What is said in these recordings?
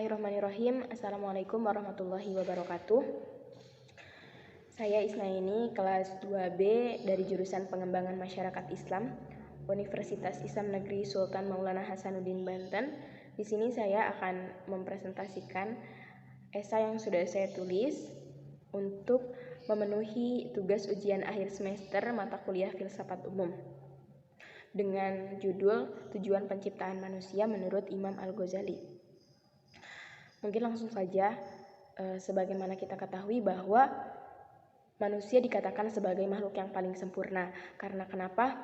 Bismillahirrahmanirrahim. Assalamualaikum warahmatullahi wabarakatuh. Saya Isnaini, kelas 2B dari jurusan Pengembangan Masyarakat Islam, Universitas Islam Negeri Sultan Maulana Hasanuddin Banten. Di sini saya akan mempresentasikan esai yang sudah saya tulis untuk memenuhi tugas ujian akhir semester mata kuliah Filsafat Umum dengan judul Tujuan Penciptaan Manusia menurut Imam Al-Ghazali. Mungkin langsung saja, sebagaimana kita ketahui bahwa manusia dikatakan sebagai makhluk yang paling sempurna. Karena kenapa?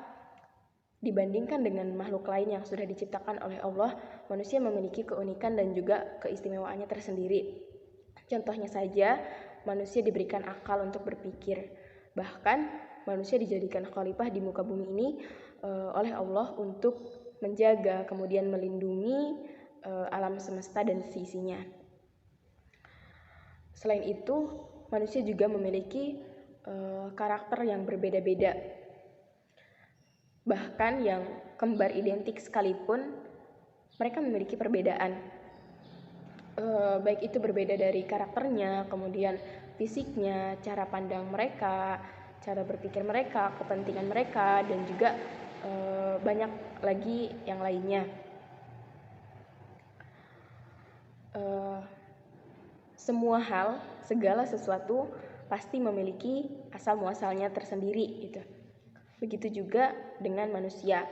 Dibandingkan dengan makhluk lain yang sudah diciptakan oleh Allah, manusia memiliki keunikan dan juga keistimewaannya tersendiri. Contohnya saja, manusia diberikan akal untuk berpikir. Bahkan, manusia dijadikan khalifah di muka bumi ini oleh Allah untuk menjaga, kemudian melindungi alam semesta dan seisinya. Selain itu, manusia juga memiliki karakter yang berbeda-beda. Bahkan yang kembar identik sekalipun, mereka memiliki perbedaan. Baik itu berbeda dari karakternya, kemudian fisiknya, cara pandang mereka, cara berpikir mereka, kepentingan mereka, dan juga banyak lagi yang lainnya. Semua hal, segala sesuatu pasti memiliki asal muasalnya tersendiri gitu. Begitu juga dengan manusia.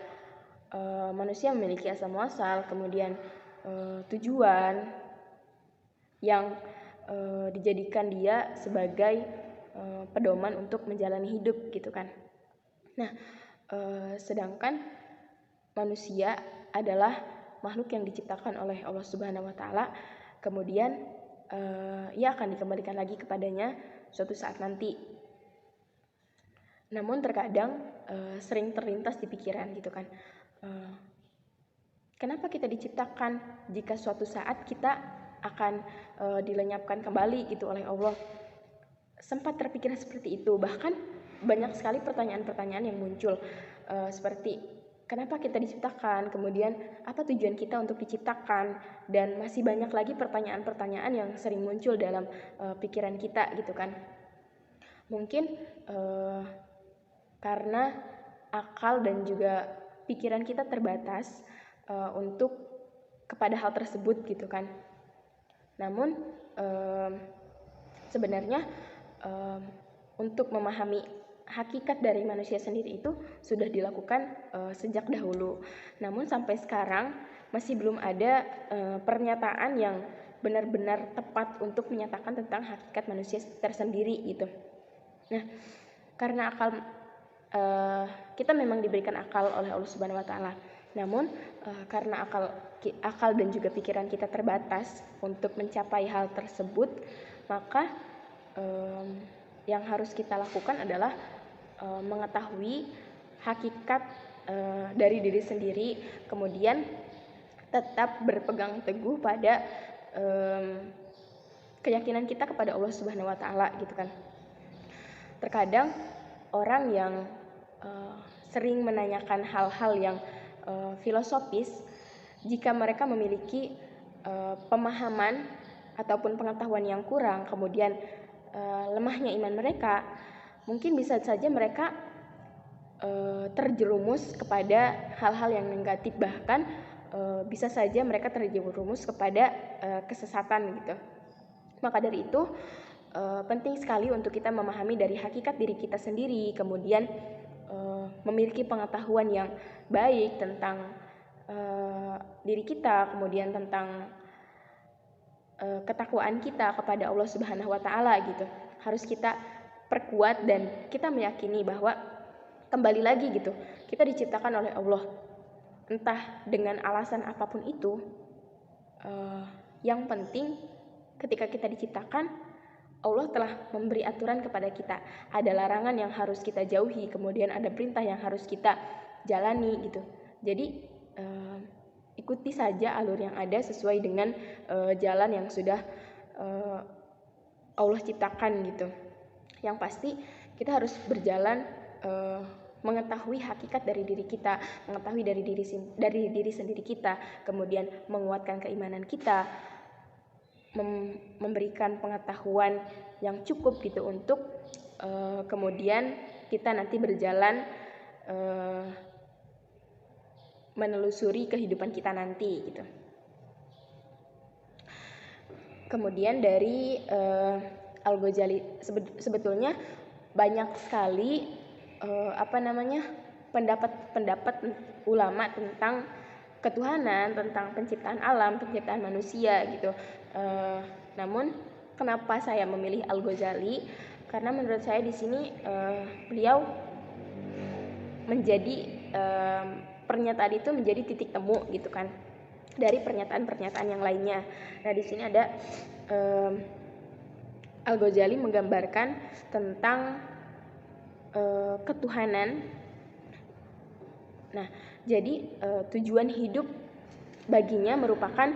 Manusia memiliki asal muasal, kemudian tujuan yang dijadikan dia sebagai pedoman untuk menjalani hidup gitu kan. Nah, sedangkan manusia adalah makhluk yang diciptakan oleh Allah Subhanahu wa taala, kemudian ia akan dikembalikan lagi kepadanya suatu saat nanti. Namun terkadang sering terlintas di pikiran gitu kan, kenapa kita diciptakan jika suatu saat kita akan dilenyapkan kembali gitu oleh Allah? Sempat terpikir seperti itu. Bahkan banyak sekali pertanyaan-pertanyaan yang muncul, seperti kenapa kita diciptakan, kemudian apa tujuan kita untuk diciptakan, dan masih banyak lagi pertanyaan-pertanyaan yang sering muncul dalam pikiran kita gitu kan. Mungkin karena akal dan juga pikiran kita terbatas untuk kepada hal tersebut gitu kan. Namun sebenarnya untuk memahami hakikat dari manusia sendiri itu sudah dilakukan sejak dahulu. Namun sampai sekarang masih belum ada pernyataan yang benar-benar tepat untuk menyatakan tentang hakikat manusia tersendiri gitu. Nah, karena akal kita memang diberikan akal oleh Allah Subhanahu wa taala. Namun karena akal dan juga pikiran kita terbatas untuk mencapai hal tersebut, maka yang harus kita lakukan adalah mengetahui hakikat dari diri sendiri, kemudian tetap berpegang teguh pada keyakinan kita kepada Allah Subhanahu wa taala gitu kan. Terkadang orang yang sering menanyakan hal-hal yang filosofis, jika mereka memiliki pemahaman ataupun pengetahuan yang kurang, kemudian lemahnya iman mereka, mungkin bisa saja mereka terjerumus kepada hal-hal yang negatif, bahkan bisa saja mereka terjerumus kepada kesesatan gitu. Maka dari itu penting sekali untuk kita memahami dari hakikat diri kita sendiri, kemudian memiliki pengetahuan yang baik tentang diri kita, kemudian tentang ketakwaan kita kepada Allah Subhanahu wa taala gitu. Harus kita perkuat dan kita meyakini bahwa kembali lagi gitu, kita diciptakan oleh Allah. Entah dengan alasan apapun itu, yang penting ketika kita diciptakan, Allah telah memberi aturan kepada kita. Ada larangan yang harus kita jauhi, kemudian ada perintah yang harus kita jalani gitu. Jadi ikuti saja alur yang ada sesuai dengan jalan yang sudah Allah ciptakan gitu. Yang pasti kita harus berjalan mengetahui hakikat dari diri kita, mengetahui dari diri sendiri kita, kemudian menguatkan keimanan kita, memberikan pengetahuan yang cukup gitu untuk kemudian kita nanti berjalan menelusuri kehidupan kita nanti gitu. Kemudian dari Al-Ghazali sebetulnya banyak sekali pendapat ulama tentang ketuhanan, tentang penciptaan alam, penciptaan manusia gitu. Namun kenapa saya memilih Al-Ghazali? Karena menurut saya di sini beliau menjadi pernyataan itu menjadi titik temu gitu kan dari pernyataan-pernyataan yang lainnya. Nah di sini ada Al-Ghazali menggambarkan tentang ketuhanan. Nah, jadi tujuan hidup baginya merupakan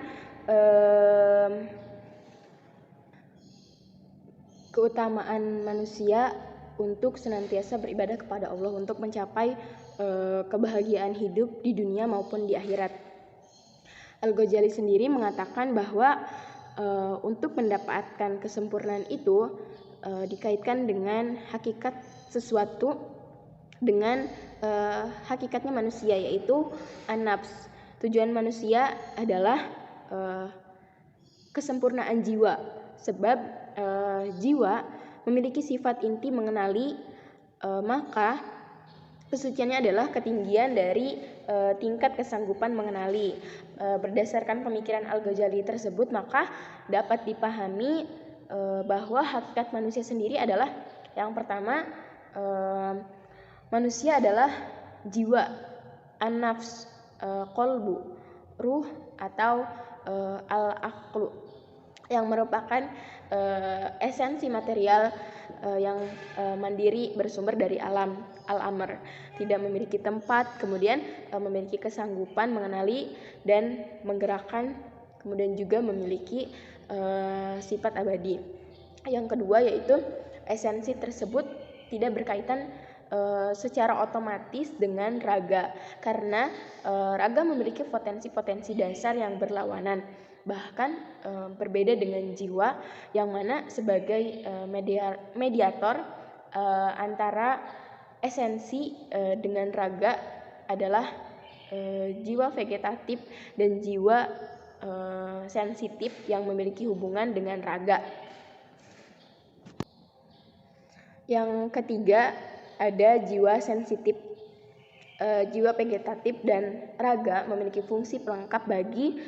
keutamaan manusia untuk senantiasa beribadah kepada Allah untuk mencapai kebahagiaan hidup di dunia maupun di akhirat. Al-Ghazali sendiri mengatakan bahwa untuk mendapatkan kesempurnaan itu dikaitkan dengan hakikat sesuatu dengan hakikatnya manusia, yaitu an-nafs. Tujuan manusia adalah kesempurnaan jiwa, sebab jiwa memiliki sifat inti mengenali, maka kesuciannya adalah ketinggian dari tingkat kesanggupan mengenali. Berdasarkan pemikiran Al-Ghazali tersebut, maka dapat dipahami bahwa hakikat manusia sendiri adalah yang pertama, manusia adalah jiwa, an-nafs, qalbu, ruh atau al-aqlu, yang merupakan esensi material yang mandiri bersumber dari alam, al-amr, tidak memiliki tempat, kemudian memiliki kesanggupan mengenali dan menggerakkan, kemudian juga memiliki sifat abadi. Yang kedua yaitu esensi tersebut tidak berkaitan secara otomatis dengan raga, karena raga memiliki potensi-potensi dasar yang berlawanan, bahkan berbeda dengan jiwa yang mana sebagai mediator antara esensi dengan raga adalah jiwa vegetatif dan jiwa sensitif yang memiliki hubungan dengan raga. Yang ketiga ada jiwa sensitif. Jiwa vegetatif dan raga memiliki fungsi pelengkap bagi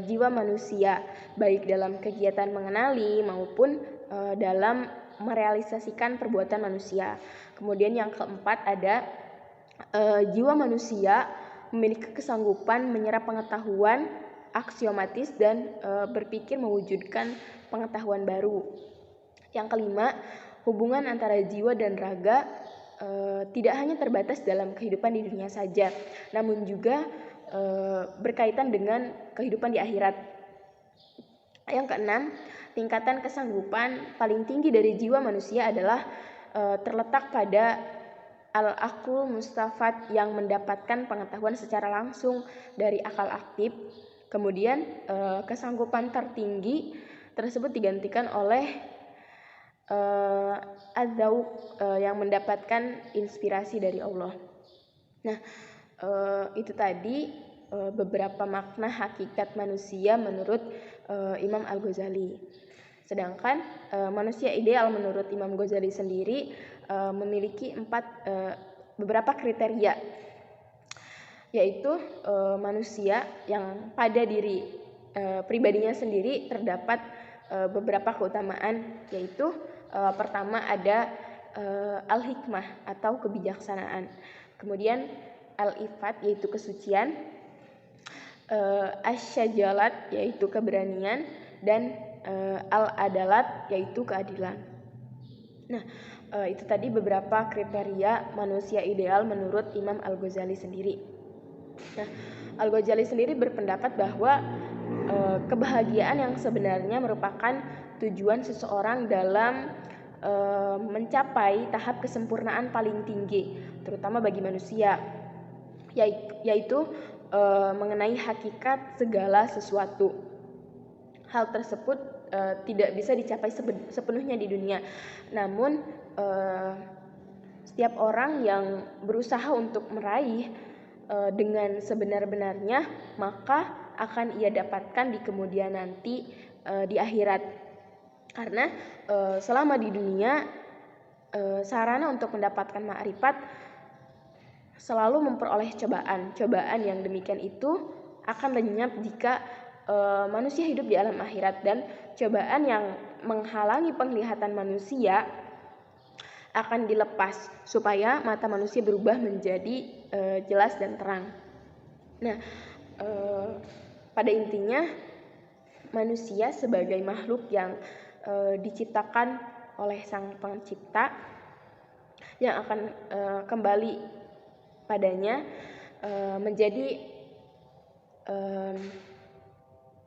jiwa manusia, baik dalam kegiatan mengenali maupun dalam merealisasikan perbuatan manusia. Kemudian yang keempat ada jiwa manusia memiliki kesanggupan menyerap pengetahuan aksiomatis dan berpikir mewujudkan pengetahuan baru. Yang kelima, hubungan antara jiwa dan raga tidak hanya terbatas dalam kehidupan di dunia saja, namun juga berkaitan dengan kehidupan di akhirat. Yang keenam, tingkatan kesanggupan paling tinggi dari jiwa manusia adalah terletak pada al-aqlu mustafad yang mendapatkan pengetahuan secara langsung dari akal aktif. Kemudian kesanggupan tertinggi tersebut digantikan oleh az-zauq yang mendapatkan inspirasi dari Allah. Nah, itu tadi beberapa makna hakikat manusia menurut Imam Al-Ghazali. Sedangkan manusia ideal menurut Imam Ghazali sendiri memiliki beberapa kriteria, yaitu manusia yang pada diri pribadinya sendiri terdapat beberapa keutamaan, yaitu pertama ada al-hikmah atau kebijaksanaan, kemudian al-ifat yaitu kesucian, asy-syajalat yaitu keberanian, dan al-adalat yaitu keadilan. Nah, itu tadi beberapa kriteria manusia ideal menurut Imam Al-Ghazali sendiri. Nah, Al-Ghazali sendiri berpendapat bahwa kebahagiaan yang sebenarnya merupakan tujuan seseorang dalam mencapai tahap kesempurnaan paling tinggi, terutama bagi manusia, yaitu mengenai hakikat segala sesuatu. hal tersebut tidak bisa dicapai sepenuhnya di dunia. Namun setiap orang yang berusaha untuk meraih dengan sebenar-benarnya, maka akan ia dapatkan di kemudian nanti di akhirat. Karena selama di dunia sarana untuk mendapatkan ma'rifat selalu memperoleh cobaan yang demikian itu akan lenyap jika manusia hidup di alam akhirat, dan cobaan yang menghalangi penglihatan manusia akan dilepas supaya mata manusia berubah menjadi jelas dan terang. Nah, pada intinya manusia sebagai makhluk yang diciptakan oleh Sang Pencipta yang akan kembali padanya menjadi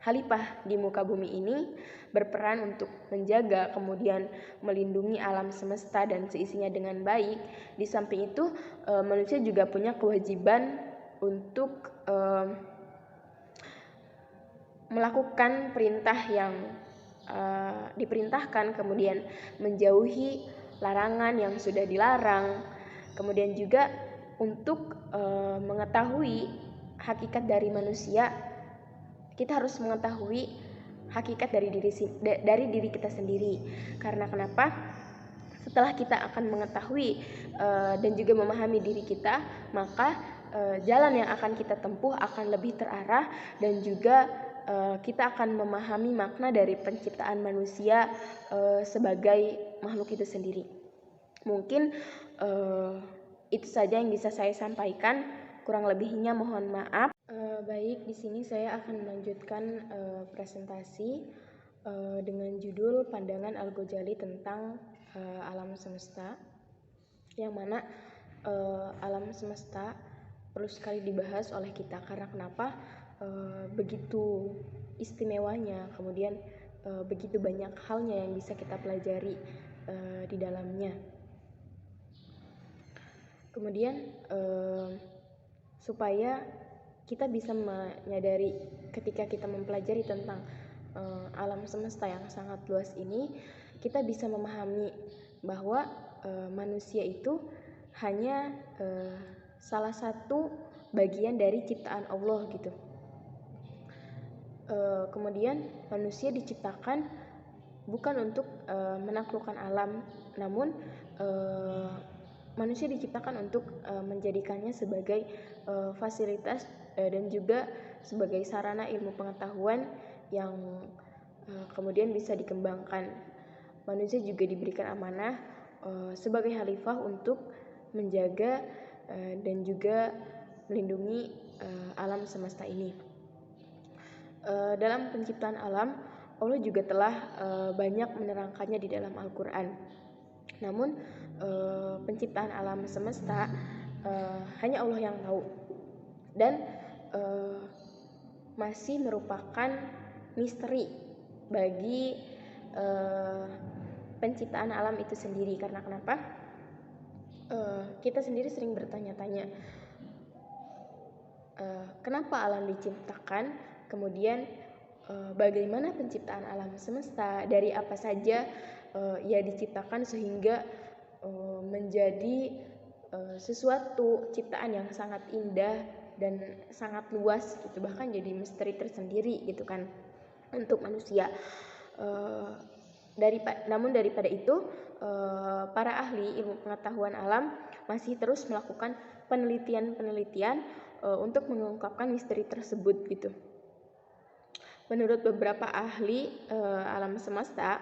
khalifah di muka bumi ini, berperan untuk menjaga kemudian melindungi alam semesta dan seisinya dengan baik. Di samping itu manusia juga punya kewajiban untuk melakukan perintah yang diperintahkan, kemudian menjauhi larangan yang sudah dilarang, kemudian juga untuk mengetahui hakikat dari manusia. Kita harus mengetahui hakikat dari diri kita sendiri. Karena kenapa? Setelah kita akan mengetahui dan juga memahami diri kita, maka jalan yang akan kita tempuh akan lebih terarah, dan juga kita akan memahami makna dari penciptaan manusia sebagai makhluk itu sendiri. Mungkin itu saja yang bisa saya sampaikan. Kurang lebihnya mohon maaf. Baik, di sini saya akan melanjutkan presentasi dengan judul Pandangan Al-Ghazali tentang alam semesta, yang mana alam semesta perlu sekali dibahas oleh kita. Karena kenapa? Begitu istimewanya, kemudian begitu banyak halnya yang bisa kita pelajari di dalamnya. Kemudian supaya kita bisa menyadari ketika kita mempelajari tentang alam semesta yang sangat luas ini, kita bisa memahami bahwa manusia itu hanya salah satu bagian dari ciptaan Allah gitu. Kemudian manusia diciptakan bukan untuk menaklukkan alam, namun manusia diciptakan untuk menjadikannya sebagai fasilitas dan juga sebagai sarana ilmu pengetahuan yang kemudian bisa dikembangkan. Manusia juga diberikan amanah sebagai khalifah untuk menjaga dan juga melindungi alam semesta ini. Dalam penciptaan alam, Allah juga telah banyak menerangkannya di dalam Al-Quran. Namun penciptaan alam semesta hanya Allah yang tahu, dan masih merupakan misteri bagi penciptaan alam itu sendiri. Karena kenapa? Kita sendiri sering bertanya-tanya, kenapa alam diciptakan, kemudian bagaimana penciptaan alam semesta, dari apa saja ia diciptakan sehingga menjadi sesuatu ciptaan yang sangat indah dan sangat luas gitu, bahkan jadi misteri tersendiri gitu kan untuk manusia. Namun daripada itu para ahli ilmu pengetahuan alam masih terus melakukan penelitian untuk mengungkapkan misteri tersebut gitu. Menurut beberapa ahli alam semesta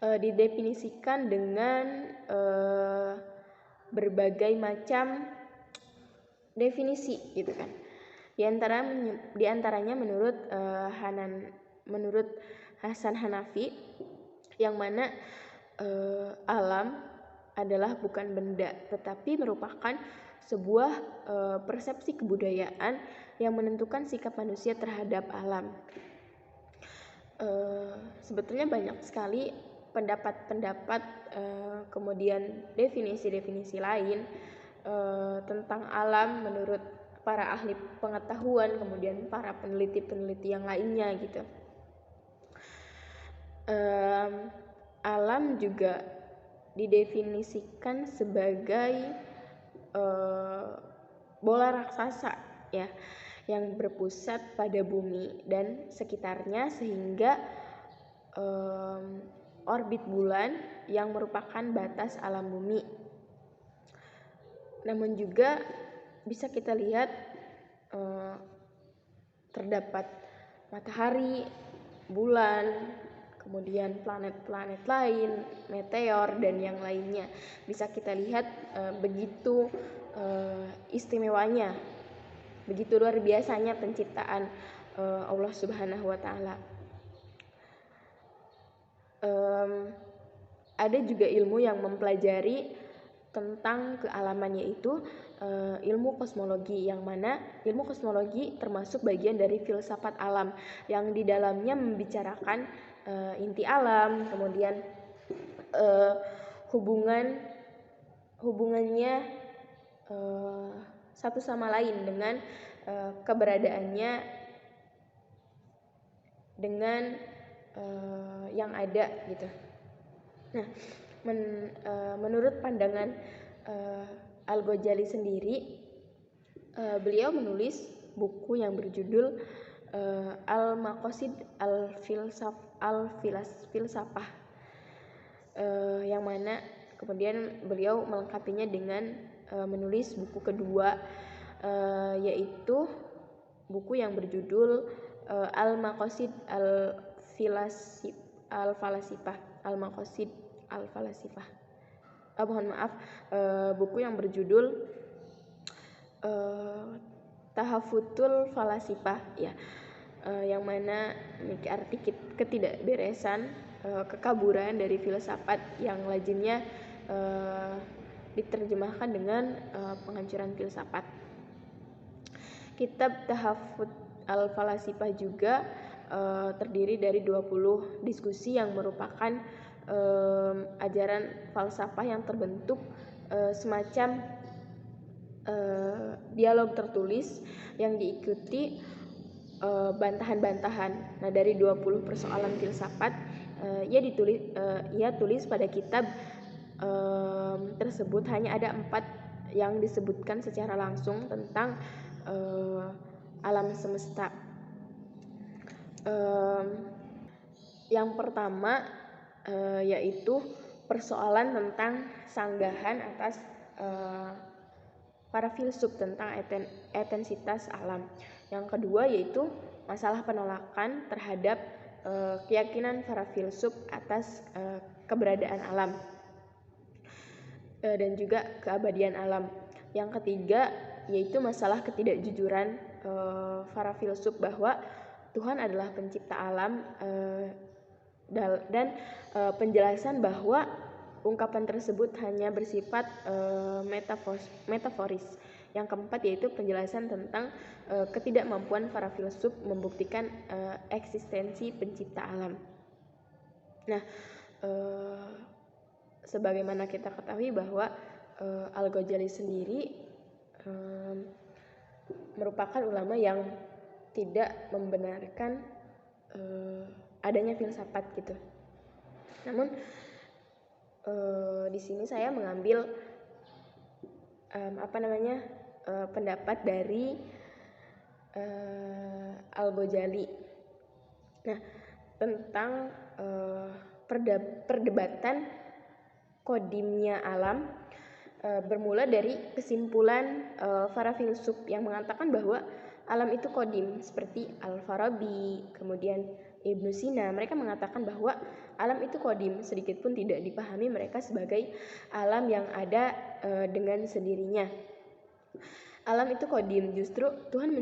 didefinisikan dengan berbagai macam definisi gitu kan. Di antaranya menurut Hasan Hanafi, yang mana alam adalah bukan benda, tetapi merupakan sebuah persepsi kebudayaan yang menentukan sikap manusia terhadap alam. Sebetulnya banyak sekali pendapat-pendapat kemudian definisi-definisi lain tentang alam menurut para ahli pengetahuan, kemudian para peneliti-peneliti yang lainnya gitu. Alam juga didefinisikan sebagai bola raksasa ya, yang berpusat pada bumi dan sekitarnya, sehingga orbit bulan yang merupakan batas alam bumi. Namun juga bisa kita lihat terdapat matahari, bulan, kemudian planet-planet lain, meteor, dan yang lainnya. Bisa kita lihat begitu istimewanya, begitu luar biasanya penciptaan Allah Subhanahu wa Ta'ala. Ada juga ilmu yang mempelajari tentang kealaman, yaitu ilmu kosmologi, yang mana ilmu kosmologi termasuk bagian dari filsafat alam yang di dalamnya membicarakan inti alam, kemudian hubungannya satu sama lain dengan keberadaannya dengan yang ada gitu. Nah, menurut pandangan Al-Ghazali sendiri, beliau menulis buku yang berjudul Al-Maqasid Al-Filsafah, yang mana kemudian beliau melengkapinya dengan menulis buku kedua, yaitu buku yang berjudul Al-Maqasid Al-Falasifah. Al-Maqasid Al-Falasifah. Mohon maaf, buku yang berjudul Tahafutul Falasifah ya, yang mana memiliki arti ketidakberesan, kekaburan dari filsafat, yang lazimnya diterjemahkan dengan penghancuran filsafat. Kitab Tahafut Al-Falasifah juga terdiri dari 20 diskusi yang merupakan ajaran falsafah yang terbentuk semacam dialog tertulis yang diikuti bantahan-bantahan. Nah, dari 20 persoalan filsafat ia tulis pada kitab tersebut hanya ada 4 yang disebutkan secara langsung tentang alam semesta. Yang pertama yaitu persoalan tentang sanggahan atas para filsuf tentang etensitas alam. Yang kedua yaitu masalah penolakan terhadap keyakinan para filsuf atas keberadaan alam dan juga keabadian alam. Yang ketiga yaitu masalah ketidakjujuran para filsuf bahwa Tuhan adalah pencipta alam, dan penjelasan bahwa ungkapan tersebut hanya bersifat metaforis. Yang keempat yaitu penjelasan tentang ketidakmampuan para filsuf membuktikan eksistensi pencipta alam. Nah, sebagaimana kita ketahui bahwa Al-Ghazali sendiri merupakan ulama yang tidak membenarkan adanya filsafat gitu. Namun di sini saya mengambil pendapat dari Al-Ghazali. Nah, tentang perdebatan kodimnya alam bermula dari kesimpulan para filsuf yang mengatakan bahwa alam itu kodim, seperti Al-Farabi, kemudian Ibnu Sina. Mereka mengatakan bahwa alam itu kodim, sedikit pun tidak dipahami mereka sebagai alam yang ada dengan sendirinya. Alam itu kodim, justru Tuhan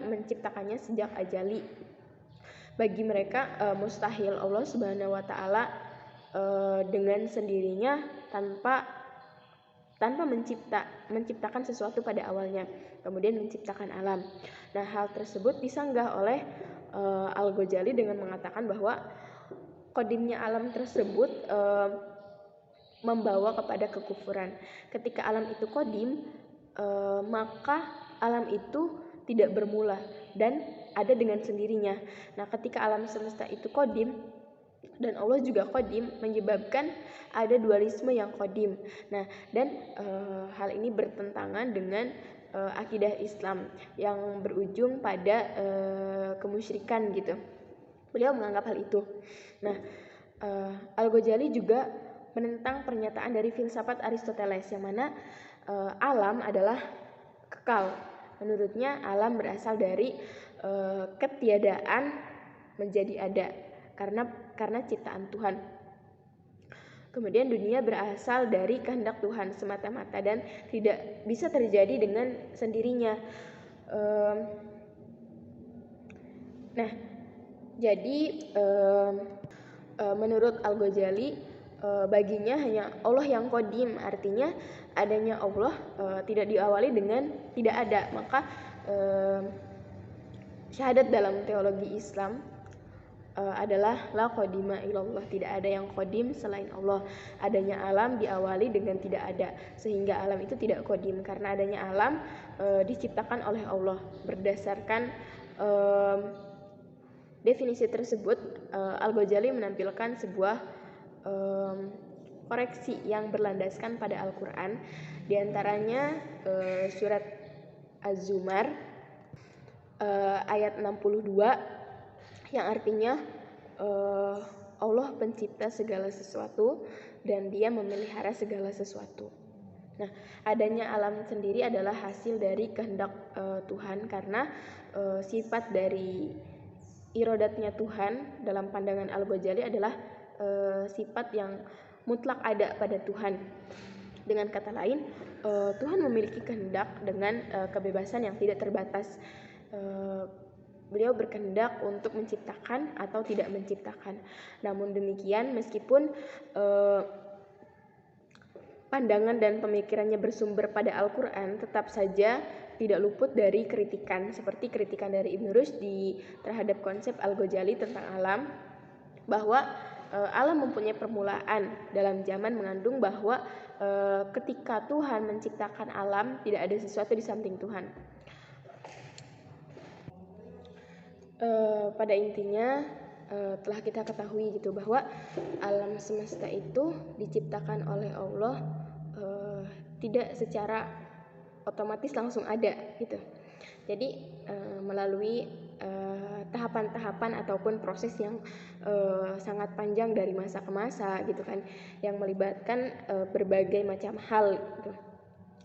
menciptakannya sejak azali. Bagi mereka mustahil Allah Subhanahu wa Ta'ala dengan sendirinya tanpa menciptakan sesuatu pada awalnya, kemudian menciptakan alam. Nah, hal tersebut disanggah oleh Al-Ghazali dengan mengatakan bahwa kodimnya alam tersebut membawa kepada kekufuran. Ketika alam itu kodim, maka alam itu tidak bermula dan ada dengan sendirinya. Nah, ketika alam semesta itu qadim dan Allah juga qadim, menyebabkan ada dualisme yang qadim. Nah, dan hal ini bertentangan dengan akidah Islam yang berujung pada kemusyrikan gitu. Beliau menganggap hal itu. Nah, Al-Ghazali juga menentang pernyataan dari filsafat Aristoteles yang mana alam adalah kekal. Menurutnya alam berasal dari ketiadaan menjadi ada karena ciptaan Tuhan. Kemudian dunia berasal dari kehendak Tuhan semata-mata dan tidak bisa terjadi dengan sendirinya. Nah, jadi menurut Al-Ghazali baginya hanya Allah yang qadim, artinya adanya Allah tidak diawali dengan tidak ada. Maka syahadat dalam teologi Islam adalah la qadima illallah, tidak ada yang qadim selain Allah. Adanya alam diawali dengan tidak ada, sehingga alam itu tidak qadim. Karena adanya alam diciptakan oleh Allah. Berdasarkan definisi tersebut, Al-Ghazali menampilkan sebuah koreksi yang berlandaskan pada Al-Quran. Di antaranya surat Az-Zumar ayat 62 yang artinya Allah pencipta segala sesuatu dan Dia memelihara segala sesuatu. Nah, adanya alam sendiri adalah hasil dari kehendak Tuhan, karena sifat dari irodatnya Tuhan dalam pandangan Al-Ghazali adalah sifat yang mutlak ada pada Tuhan. Dengan kata lain, Tuhan memiliki kehendak dengan kebebasan yang tidak terbatas. Beliau berkehendak untuk menciptakan atau tidak menciptakan. Namun demikian, meskipun pandangan dan pemikirannya bersumber pada Al-Quran, tetap saja tidak luput dari kritikan, seperti kritikan dari Ibn Rushdi terhadap konsep Al-Ghazali tentang alam, bahwa alam mempunyai permulaan. Dalam zaman mengandung bahwa ketika Tuhan menciptakan alam, tidak ada sesuatu di samping Tuhan. Pada intinya telah kita ketahui gitu bahwa alam semesta itu diciptakan oleh Allah, tidak secara otomatis langsung ada gitu. Jadi melalui tahapan-tahapan ataupun proses yang sangat panjang dari masa ke masa gitu kan, yang melibatkan berbagai macam hal gitu.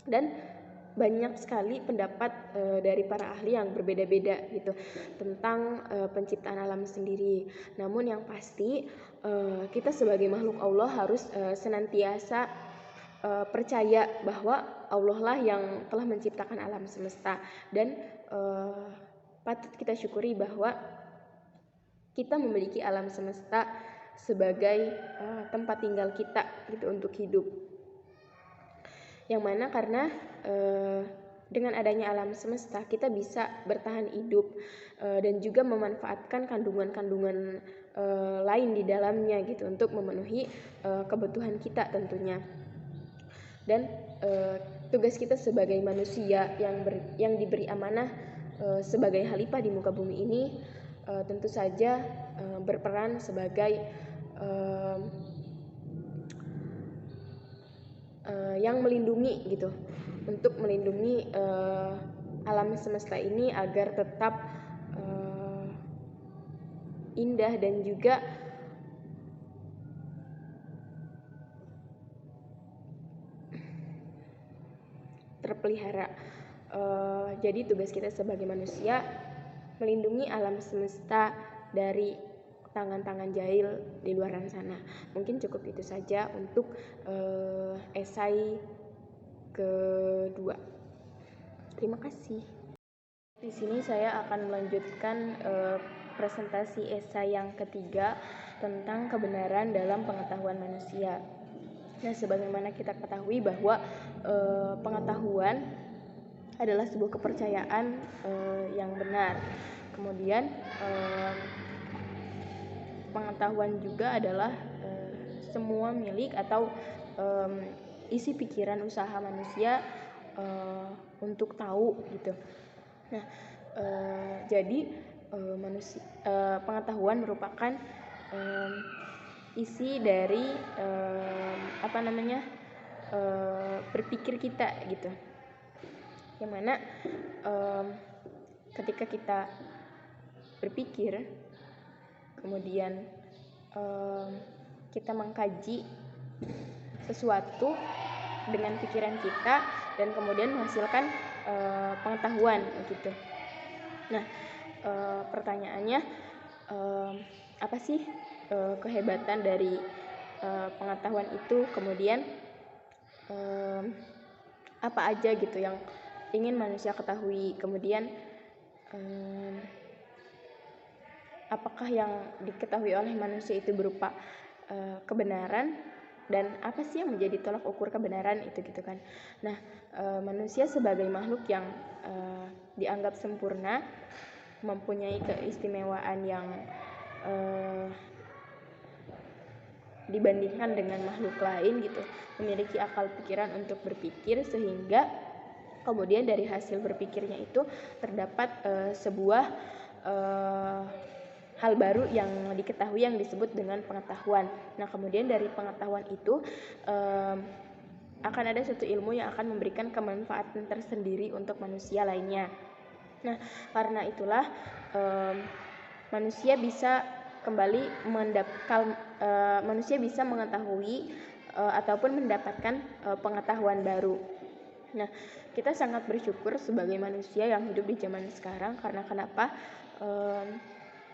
Dan banyak sekali pendapat dari para ahli yang berbeda-beda gitu tentang penciptaan alam sendiri. Namun yang pasti kita sebagai makhluk Allah harus senantiasa percaya bahwa Allah lah yang telah menciptakan alam semesta, dan patut kita syukuri bahwa kita memiliki alam semesta sebagai tempat tinggal kita gitu untuk hidup. Yang mana karena dengan adanya alam semesta kita bisa bertahan hidup dan juga memanfaatkan kandungan-kandungan lain di dalamnya gitu untuk memenuhi kebutuhan kita tentunya. Dan tugas kita sebagai manusia yang diberi amanah sebagai khalifah di muka bumi ini tentu saja berperan sebagai yang melindungi gitu, untuk melindungi alam semesta ini agar tetap indah dan juga terpelihara. Jadi tugas kita sebagai manusia melindungi alam semesta dari tangan-tangan jahil di luar sana. Mungkin cukup itu saja untuk esai kedua. Terima kasih. Di sini saya akan melanjutkan presentasi esai yang ketiga tentang kebenaran dalam pengetahuan manusia. Nah, sebagaimana kita ketahui bahwa pengetahuan adalah sebuah kepercayaan yang benar. Kemudian pengetahuan juga adalah semua milik atau isi pikiran usaha manusia untuk tahu gitu. Nah, Jadi pengetahuan merupakan isi dari berpikir kita gitu, yang mana ketika kita berpikir kemudian kita mengkaji sesuatu dengan pikiran kita dan kemudian menghasilkan pengetahuan gitu. Nah, pertanyaannya apa sih kehebatan dari pengetahuan itu, kemudian apa aja gitu yang ingin manusia ketahui, kemudian apakah yang diketahui oleh manusia itu berupa kebenaran, dan apa sih yang menjadi tolak ukur kebenaran itu gitu kan. Nah, manusia sebagai makhluk yang dianggap sempurna, mempunyai keistimewaan yang dibandingkan dengan makhluk lain gitu, memiliki akal pikiran untuk berpikir, sehingga kemudian dari hasil berpikirnya itu terdapat sebuah hal baru yang diketahui yang disebut dengan pengetahuan. Nah, kemudian dari pengetahuan itu akan ada suatu ilmu yang akan memberikan kemanfaatan tersendiri untuk manusia lainnya. Nah, karena itulah manusia bisa mengetahui ataupun mendapatkan pengetahuan baru. Nah, kita sangat bersyukur sebagai manusia yang hidup di zaman sekarang, karena kenapa?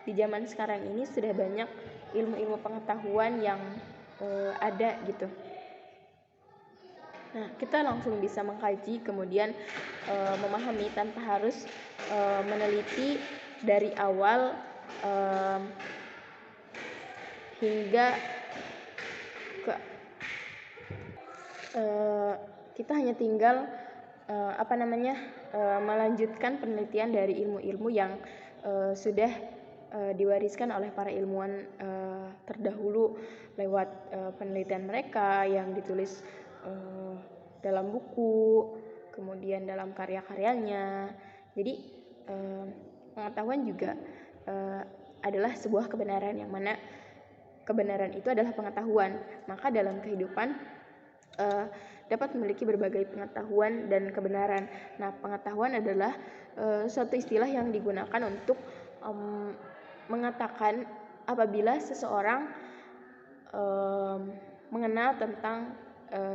Di zaman sekarang ini sudah banyak ilmu-ilmu pengetahuan yang ada gitu. Nah, kita langsung bisa mengkaji, kemudian memahami tanpa harus meneliti dari awal hingga kita hanya tinggal melanjutkan penelitian dari ilmu-ilmu yang sudah diwariskan oleh para ilmuwan terdahulu lewat penelitian mereka yang ditulis dalam buku, kemudian dalam karya-karyanya. Jadi pengetahuan juga adalah sebuah kebenaran, yang mana kebenaran itu adalah pengetahuan. Maka dalam kehidupan dapat memiliki berbagai pengetahuan dan kebenaran. Nah, pengetahuan adalah suatu istilah yang digunakan untuk mengatakan apabila seseorang mengenal tentang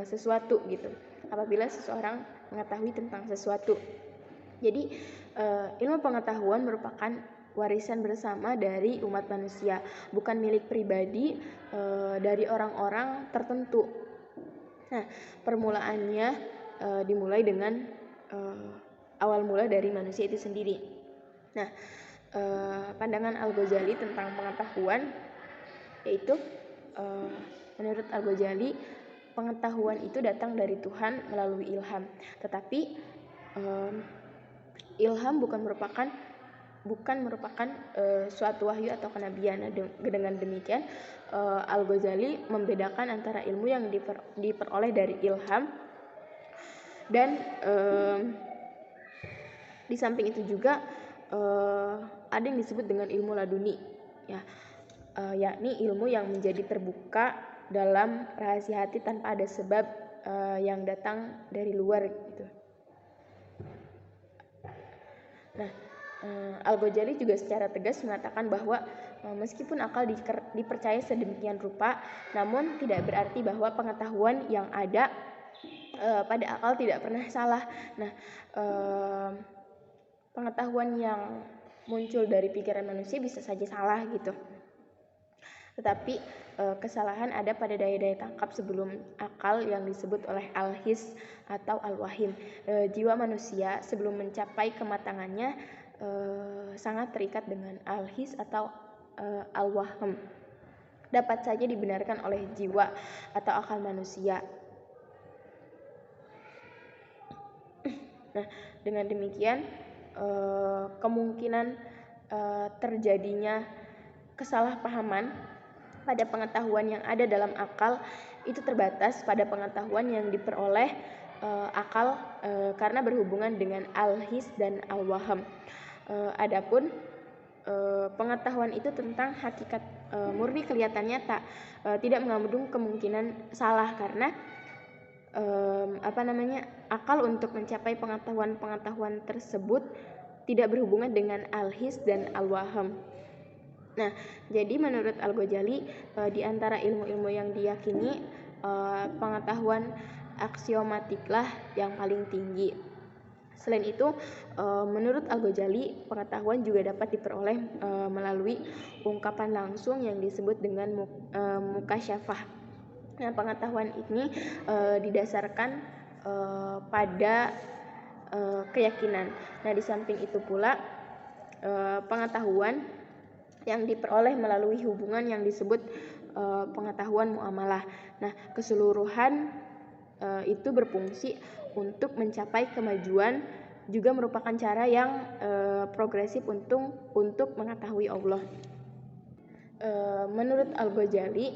sesuatu gitu. Apabila seseorang mengetahui tentang sesuatu. Jadi ilmu pengetahuan merupakan warisan bersama dari umat manusia, bukan milik pribadi dari orang-orang tertentu. Nah, permulaannya dimulai dengan awal mula dari manusia itu sendiri. Nah, pandangan Al-Ghazali tentang pengetahuan yaitu menurut Al-Ghazali, pengetahuan itu datang dari Tuhan melalui ilham. Tetapi ilham bukan merupakan suatu wahyu atau kenabian. Dengan demikian Al-Ghazali membedakan antara ilmu yang diperoleh dari ilham dan di samping itu juga ada yang disebut dengan ilmu laduni, ya, yakni ilmu yang menjadi terbuka dalam rahasia hati tanpa ada sebab yang datang dari luar gitu. Nah, Al-Ghazali juga secara tegas mengatakan bahwa meskipun akal dipercaya sedemikian rupa, namun tidak berarti bahwa pengetahuan yang ada pada akal tidak pernah salah. Nah, pengetahuan yang muncul dari pikiran manusia bisa saja salah gitu. Tetapi kesalahan ada pada daya-daya tangkap sebelum akal yang disebut oleh al-his atau al-wahim. Jiwa manusia sebelum mencapai kematangannya sangat terikat dengan al-his atau al-wahm. Dapat saja dibenarkan oleh jiwa atau akal manusia. Nah, dengan demikian kemungkinan terjadinya kesalahpahaman pada pengetahuan yang ada dalam akal itu terbatas pada pengetahuan yang diperoleh akal karena berhubungan dengan al-his dan al-wahm. Adapun pengetahuan itu tentang hakikat murni kelihatannya tidak mengandung kemungkinan salah, karena akal untuk mencapai pengetahuan tersebut tidak berhubungan dengan al-his dan al-waham. Nah, jadi menurut Al-Ghazali, di antara ilmu-ilmu yang diyakini, pengetahuan aksiomatiklah yang paling tinggi. Selain itu, menurut Al-Ghazali, pengetahuan juga dapat diperoleh melalui ungkapan langsung yang disebut dengan mukasyafah. Nah, pengetahuan ini didasarkan pada keyakinan. Nah, di samping itu pula, pengetahuan yang diperoleh melalui hubungan yang disebut pengetahuan muamalah. Nah, keseluruhan itu berfungsi untuk mencapai kemajuan, juga merupakan cara yang progresif untuk mengetahui Allah. Menurut Al-Ghazali,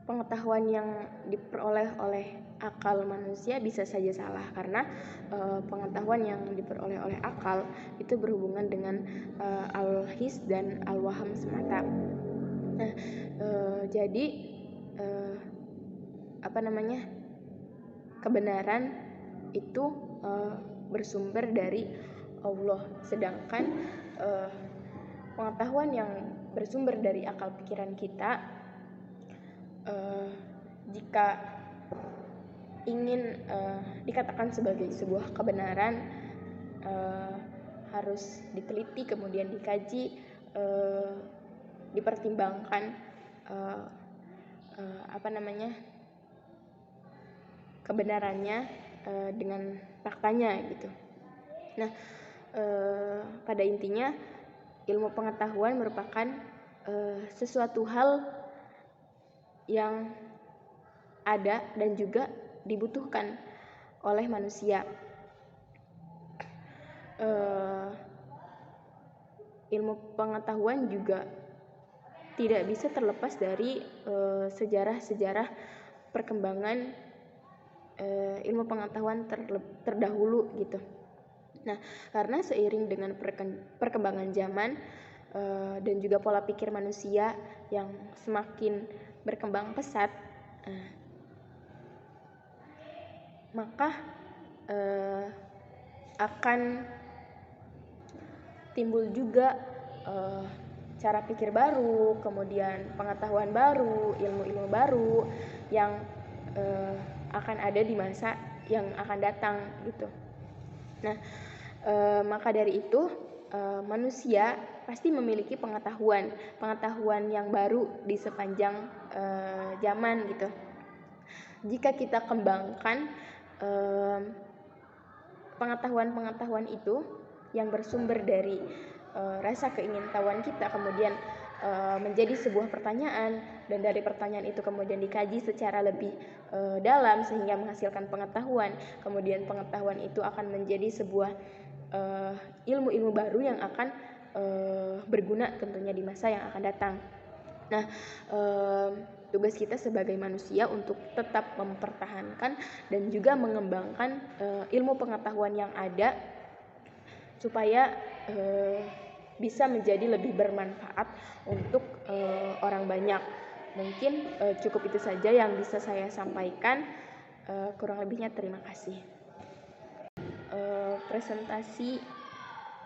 pengetahuan yang diperoleh oleh akal manusia bisa saja salah, karena pengetahuan yang diperoleh oleh akal itu berhubungan dengan al-his dan al-waham semata. Nah, jadi kebenaran itu bersumber dari Allah, sedangkan pengetahuan yang bersumber dari akal pikiran kita, jika ingin dikatakan sebagai sebuah kebenaran, harus diteliti, kemudian dikaji, dipertimbangkan kebenarannya dengan faktanya gitu. Nah, pada intinya ilmu pengetahuan merupakan sesuatu hal yang ada dan juga dibutuhkan oleh manusia. Ilmu pengetahuan juga tidak bisa terlepas dari sejarah-sejarah perkembangan ilmu pengetahuan terdahulu gitu. Nah, karena seiring dengan perkembangan zaman dan juga pola pikir manusia yang semakin berkembang pesat, maka akan timbul juga cara pikir baru, kemudian pengetahuan baru, ilmu-ilmu baru yang akan ada di masa yang akan datang gitu. Nah, maka dari itu manusia pasti memiliki pengetahuan yang baru di sepanjang zaman gitu. Jika kita kembangkan pengetahuan itu yang bersumber dari rasa keingintahuan kita, kemudian menjadi sebuah pertanyaan, dan dari pertanyaan itu kemudian dikaji secara lebih dalam sehingga menghasilkan pengetahuan. Kemudian pengetahuan itu akan menjadi sebuah ilmu-ilmu baru yang akan berguna tentunya di masa yang akan datang. Nah, tugas kita sebagai manusia untuk tetap mempertahankan dan juga mengembangkan ilmu pengetahuan yang ada supaya bisa menjadi lebih bermanfaat untuk orang banyak. Mungkin cukup itu saja yang bisa saya sampaikan. Kurang lebihnya terima kasih. Presentasi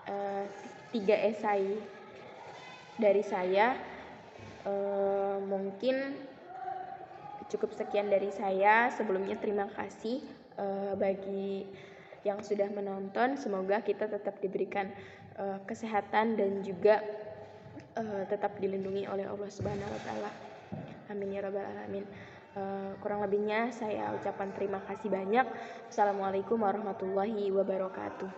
3 esai dari saya, mungkin cukup sekian dari saya. Sebelumnya terima kasih bagi yang sudah menonton. Semoga kita tetap diberikan kesehatan dan juga tetap dilindungi oleh Allah Subhanahu wa taala. Amin ya rabbal alamin. Kurang lebihnya saya ucapkan terima kasih banyak. Assalamualaikum warahmatullahi wabarakatuh.